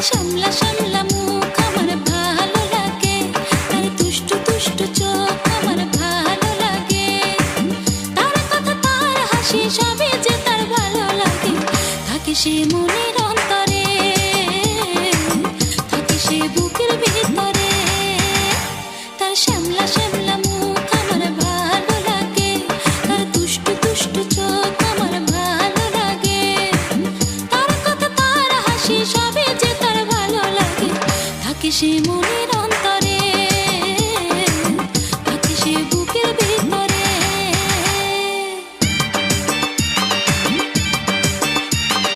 শ্যামলা শ্যামলা মুখ আমার ভালো লাগে, তার দুষ্টু দুষ্টু চোখ আমার ভালো লাগে, তার কথা তার হাসি সবই যে তার ভালো লাগে। থাকে সে মনের অন্তরে, থাকে সে বুকের ভিতরে, তার শ্যামলা শ্যামলা মুখ আমার ভালো লাগে, তার দুষ্টু দুষ্টু চোখ আমার ভালো লাগে, তার কথা তার হাসি সবই যে তার ভালো লাগে। থাকে সে